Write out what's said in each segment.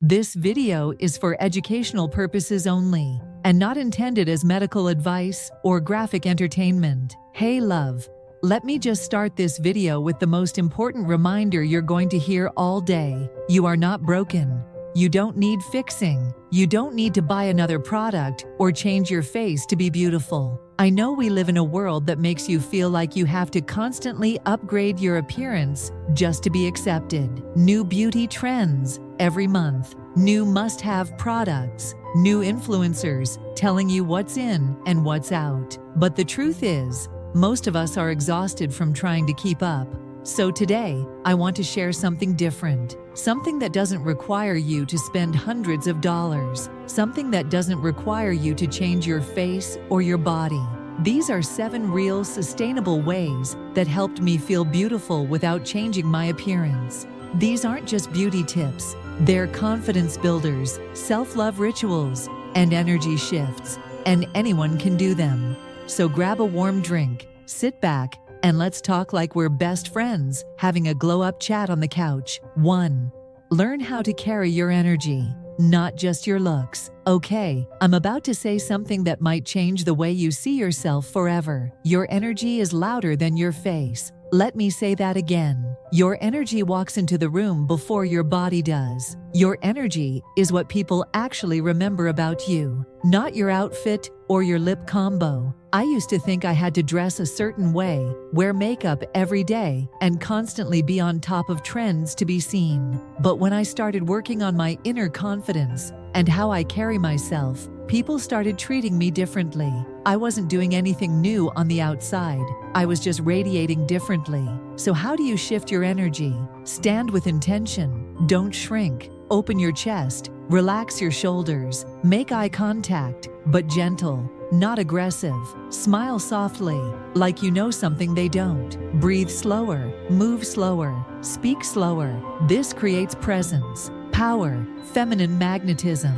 This video is for educational purposes only and not intended as medical advice or graphic entertainment. Hey love, let me just start this video with the most important reminder you're going to hear all day. You are not broken. You don't need fixing. You don't need to buy another product or change your face to be beautiful. I know we live in a world that makes you feel like you have to constantly upgrade your appearance just to be accepted. New beauty trends every month, new must-have products, new influencers telling you what's in and what's out. But the truth is, most of us are exhausted from trying to keep up. So today, I want to share something different. Something that doesn't require you to spend hundreds of dollars. Something that doesn't require you to change your face or your body. These are 7 real, sustainable ways that helped me feel beautiful without changing my appearance. These aren't just beauty tips. They're confidence builders, self-love rituals, and energy shifts. And anyone can do them. So grab a warm drink, sit back, and let's talk like we're best friends, having a glow-up chat on the couch. 1. Learn how to carry your energy, not just your looks. Okay, I'm about to say something that might change the way you see yourself forever. Your energy is louder than your face. Let me say that again. Your energy walks into the room before your body does. Your energy is what people actually remember about you, not your outfit or your lip combo. I used to think I had to dress a certain way, wear makeup every day, and constantly be on top of trends to be seen. But when I started working on my inner confidence and how I carry myself, people started treating me differently. I wasn't doing anything new on the outside. I was just radiating differently. So how do you shift your energy? Stand with intention. Don't shrink. Open your chest. Relax your shoulders. Make eye contact, but gentle, not aggressive. Smile softly, like you know something they don't. Breathe slower. Move slower. Speak slower. This creates presence, power, feminine magnetism.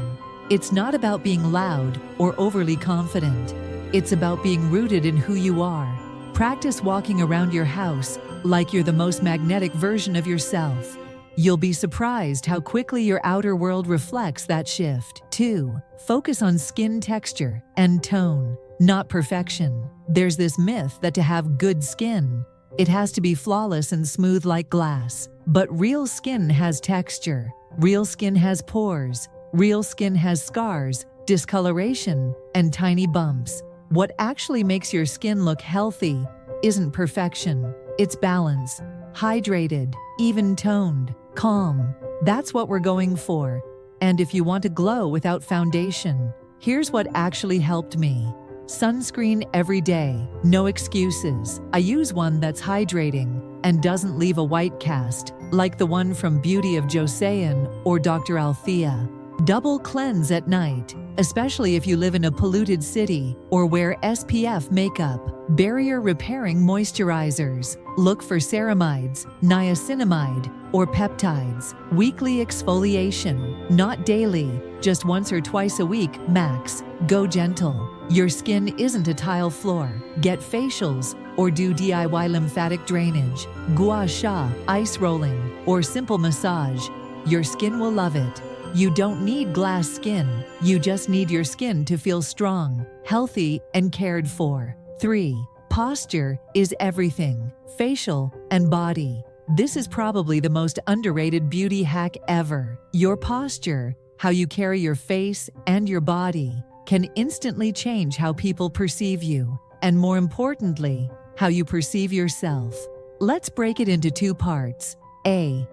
It's not about being loud or overly confident. It's about being rooted in who you are. Practice walking around your house like you're the most magnetic version of yourself. You'll be surprised how quickly your outer world reflects that shift. 2. Focus on skin texture and tone, not perfection. There's this myth that to have good skin, it has to be flawless and smooth like glass. But real skin has texture. Real skin has pores. Real skin has scars, discoloration, and tiny bumps. What actually makes your skin look healthy isn't perfection. It's balance. Hydrated, even-toned, calm. That's what we're going for. And if you want to glow without foundation, here's what actually helped me. Sunscreen every day. No excuses. I use one that's hydrating and doesn't leave a white cast, like the one from Beauty of Joseon or Dr. Althea. Double cleanse at night, especially if you live in a polluted city or wear SPF makeup. Barrier repairing moisturizers. Look for ceramides, niacinamide, or peptides. Weekly exfoliation, not daily, just once or twice a week, max. Go gentle. Your skin isn't a tile floor. Get facials or do DIY lymphatic drainage, gua sha, ice rolling, or simple massage. Your skin will love it. You don't need glass skin. You just need your skin to feel strong, healthy, and cared for. 3. Posture is everything. Facial and body. This is probably the most underrated beauty hack ever. Your posture, how you carry your face and your body, can instantly change how people perceive you, and more importantly, how you perceive yourself. Let's break it into 2 parts. A.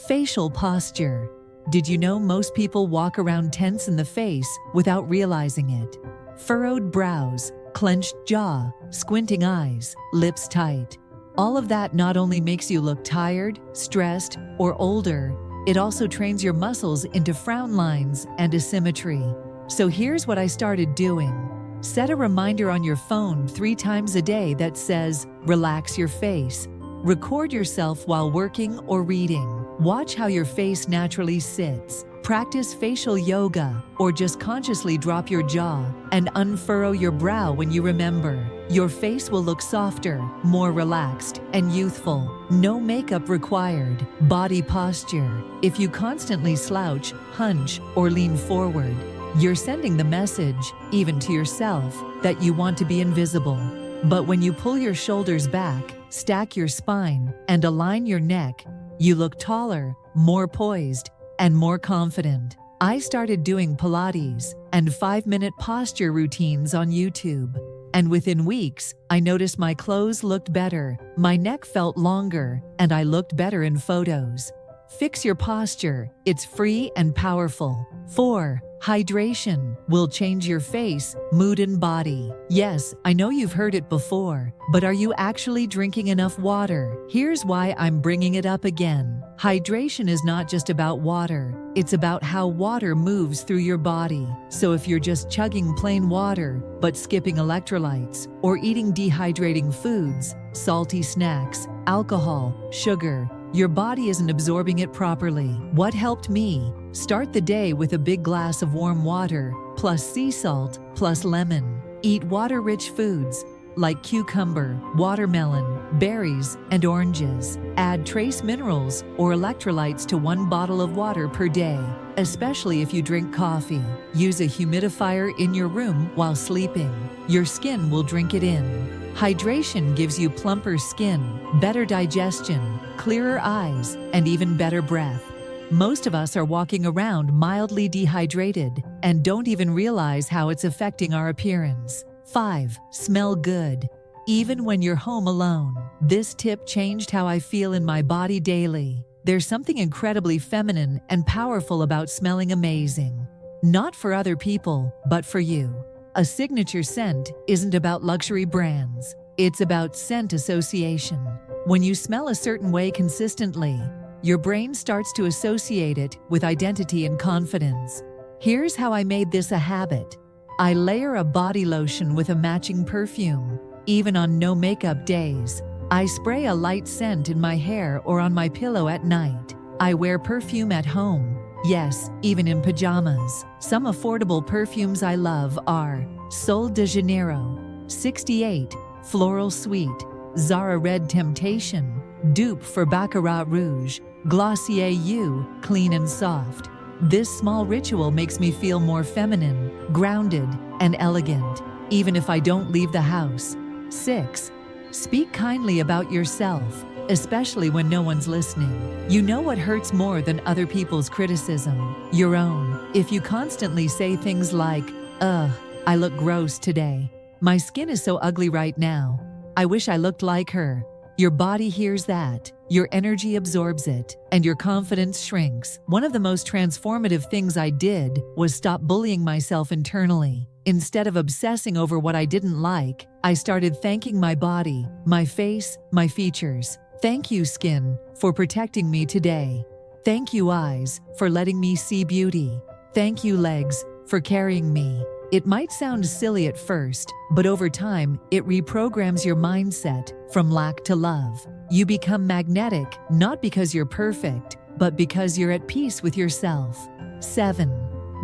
Facial posture. Did you know most people walk around tense in the face without realizing it? Furrowed brows, clenched jaw, squinting eyes, lips tight. All of that not only makes you look tired, stressed, or older, it also trains your muscles into frown lines and asymmetry. So here's what I started doing. Set a reminder on your phone 3 times a day that says, "Relax your face." Record yourself while working or reading. Watch how your face naturally sits. Practice facial yoga, or just consciously drop your jaw and unfurrow your brow when you remember. Your face will look softer, more relaxed, and youthful. No makeup required. Body posture. If you constantly slouch, hunch, or lean forward, you're sending the message, even to yourself, that you want to be invisible. But when you pull your shoulders back, stack your spine, and align your neck, you look taller, more poised, and more confident. I started doing Pilates and 5-minute posture routines on YouTube. And within weeks, I noticed my clothes looked better, my neck felt longer, and I looked better in photos. Fix your posture. It's free and powerful. 4. Hydration will change your face, mood, and body. Yes, I know you've heard it before, but are you actually drinking enough water? Here's why I'm bringing it up again. Hydration is not just about water. It's about how water moves through your body. So if you're just chugging plain water, but skipping electrolytes, or eating dehydrating foods, salty snacks, alcohol, sugar, your body isn't absorbing it properly. What helped me? Start the day with a big glass of warm water, plus sea salt, plus lemon. Eat water-rich foods like cucumber, watermelon, berries, and oranges. Add trace minerals or electrolytes to 1 bottle of water per day, especially if you drink coffee. Use a humidifier in your room while sleeping. Your skin will drink it in. Hydration gives you plumper skin, better digestion, clearer eyes, and even better breath. Most of us are walking around mildly dehydrated and don't even realize how it's affecting our appearance. 5. Smell good. Even when you're home alone. This tip changed how I feel in my body daily. There's something incredibly feminine and powerful about smelling amazing. Not for other people, but for you. A signature scent isn't about luxury brands. It's about scent association. When you smell a certain way consistently, your brain starts to associate it with identity and confidence. Here's how I made this a habit. I layer a body lotion with a matching perfume. Even on no makeup days, I spray a light scent in my hair or on my pillow at night. I wear perfume at home. Yes, even in pajamas. Some affordable perfumes I love are Sol de Janeiro, 68, Floral Sweet, Zara Red Temptation, dupe for Baccarat Rouge, Glossier U, Clean and Soft. This small ritual makes me feel more feminine, grounded, and elegant, even if I don't leave the house. 6. Speak kindly about yourself, especially when no one's listening. You know what hurts more than other people's criticism? Your own. If you constantly say things like, "Ugh, I look gross today. My skin is so ugly right now. I wish I looked like her." Your body hears that, your energy absorbs it, and your confidence shrinks. One of the most transformative things I did was stop bullying myself internally. Instead of obsessing over what I didn't like, I started thanking my body, my face, my features. Thank you, skin, for protecting me today. Thank you, eyes, for letting me see beauty. Thank you, legs, for carrying me. It might sound silly at first, but over time, it reprograms your mindset from lack to love. You become magnetic, not because you're perfect, but because you're at peace with yourself. 7.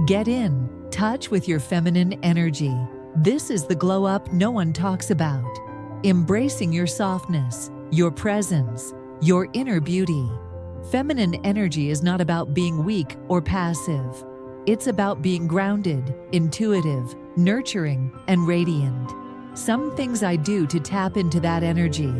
Get in touch with your feminine energy. This is the glow up no one talks about. Embracing your softness, your presence, your inner beauty. Feminine energy is not about being weak or passive. It's about being grounded, intuitive, nurturing, and radiant. Some things I do to tap into that energy: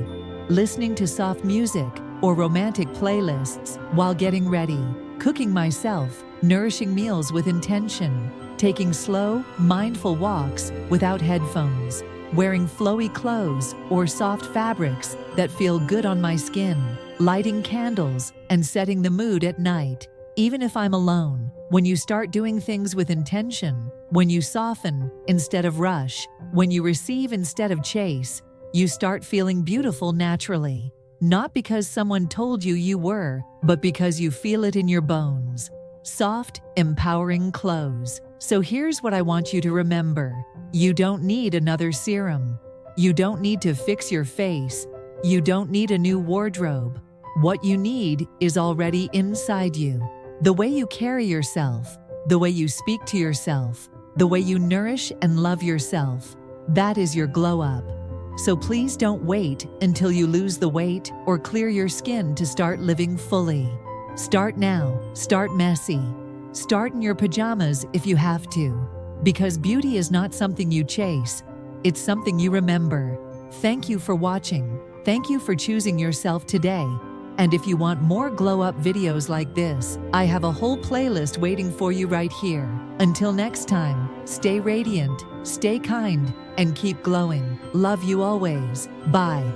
listening to soft music or romantic playlists while getting ready, cooking myself, nourishing meals with intention, taking slow, mindful walks without headphones, wearing flowy clothes or soft fabrics that feel good on my skin, lighting candles, and setting the mood at night. Even if I'm alone, when you start doing things with intention, when you soften instead of rush, when you receive instead of chase, you start feeling beautiful naturally. Not because someone told you you were, but because you feel it in your bones. Soft, empowering clothes. So here's what I want you to remember. You don't need another serum. You don't need to fix your face. You don't need a new wardrobe. What you need is already inside you. The way you carry yourself, the way you speak to yourself, the way you nourish and love yourself, that is your glow up. So please don't wait until you lose the weight or clear your skin to start living fully. Start now. Start messy. Start in your pajamas if you have to. Because beauty is not something you chase, it's something you remember. Thank you for watching. Thank you for choosing yourself today. And if you want more glow-up videos like this, I have a whole playlist waiting for you right here. Until next time, stay radiant, stay kind, and keep glowing. Love you always. Bye.